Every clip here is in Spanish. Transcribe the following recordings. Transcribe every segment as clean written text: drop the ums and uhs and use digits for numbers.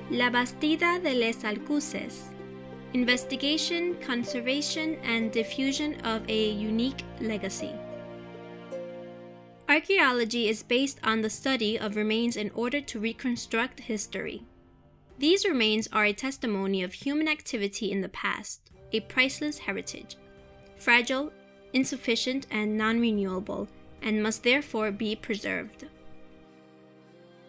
La Bastida de les Alcusses. Investigation, conservation, and diffusion of a unique legacy. Archaeology is based on the study of remains in order to reconstruct history. These remains are a testimony of human activity in the past, a priceless heritage, fragile, insufficient, and non-renewable, and must therefore be preserved.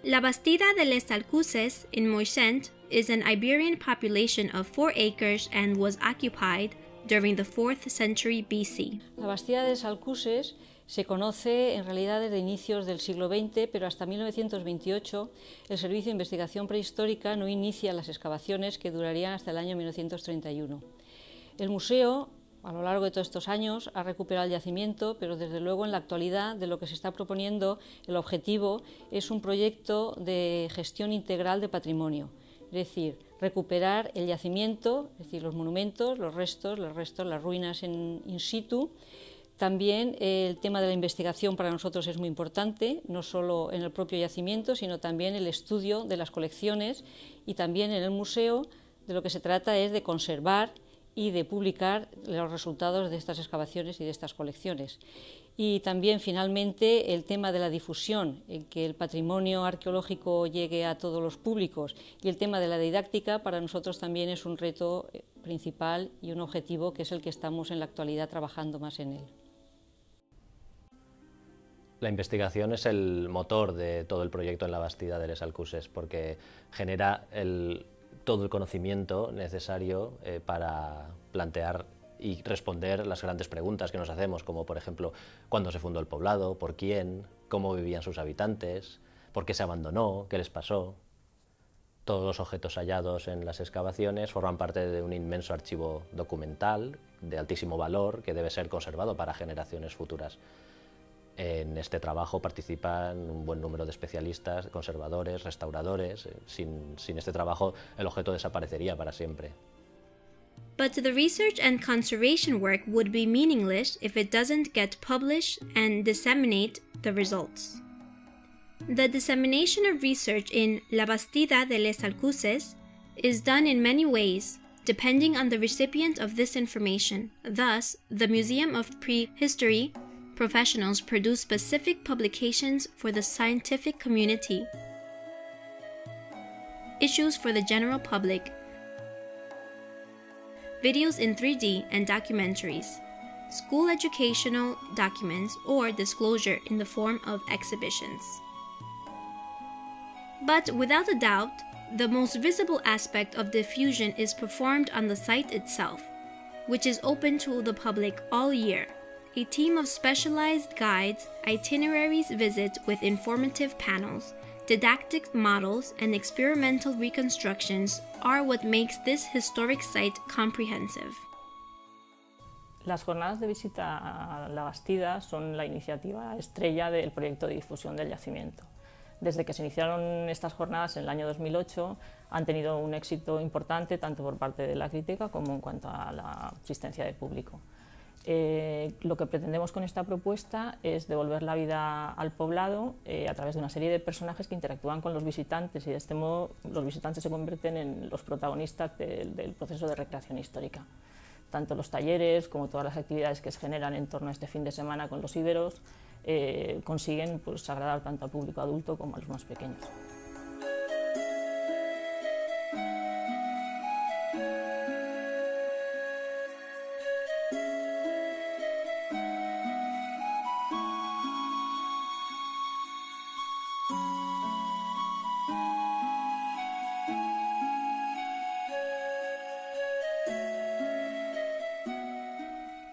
La Bastida de les Alcusses in Moixent is an Iberian population of 4 acres and was occupied during the 4th century BC. La Bastida de los Alcusses se conoce en realidad desde inicios del siglo XX, pero hasta 1928 el Servicio de Investigación Prehistórica no inicia las excavaciones que durarían hasta el año 1931. El museo, a lo largo de todos estos años, ha recuperado el yacimiento, pero desde luego en la actualidad de lo que se está proponiendo, el objetivo es un proyecto de gestión integral de patrimonio, es decir, recuperar el yacimiento, es decir, los monumentos, los restos, las ruinas in situ. También el tema de la investigación para nosotros es muy importante, no solo en el propio yacimiento, sino también el estudio de las colecciones, y también en el museo de lo que se trata es de conservar y de publicar los resultados de estas excavaciones y de estas colecciones. Y también, finalmente, el tema de la difusión, en que el patrimonio arqueológico llegue a todos los públicos, y el tema de la didáctica para nosotros también es un reto principal y un objetivo que es el que estamos en la actualidad trabajando más en él. La investigación es el motor de todo el proyecto en la Bastida de les Alcusses, porque genera todo el conocimiento necesario para plantear y responder las grandes preguntas que nos hacemos, como por ejemplo, ¿cuándo se fundó el poblado? ¿Por quién? ¿Cómo vivían sus habitantes? ¿Por qué se abandonó? ¿Qué les pasó? Todos los objetos hallados en las excavaciones forman parte de un inmenso archivo documental de altísimo valor que debe ser conservado para generaciones futuras. En este trabajo participan un buen número de especialistas, conservadores, restauradores. Sin este trabajo el objeto desaparecería para siempre. But the research and conservation work would be meaningless if it doesn't get published and disseminate the results. The dissemination of research in La Bastida de les Alcusses is done in many ways, depending on the recipient of this information. Thus, the Museum of Prehistory professionals produce specific publications for the scientific community, issues for the general public, videos in 3D and documentaries, school educational documents, or disclosure in the form of exhibitions. But without a doubt, the most visible aspect of diffusion is performed on the site itself, which is open to the public all year. A team of specialized guides, itineraries visit with informative panels, didactic models, and experimental reconstructions are what makes this historic site comprehensive. Las jornadas de visita a la Bastida son la iniciativa estrella del proyecto de difusión del yacimiento. Desde que se iniciaron estas jornadas en el año 2008 han tenido un éxito importante tanto por parte de la crítica como en cuanto a la asistencia de público. Lo que pretendemos con esta propuesta es devolver la vida al poblado a través de una serie de personajes que interactúan con los visitantes, y de este modo los visitantes se convierten en los protagonistas del proceso de recreación histórica. Tanto los talleres como todas las actividades que se generan en torno a este fin de semana con los íberos consiguen agradar tanto al público adulto como a los más pequeños.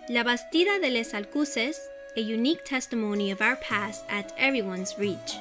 La Bastida de les Alcusses, a unique testimony of our past at everyone's reach.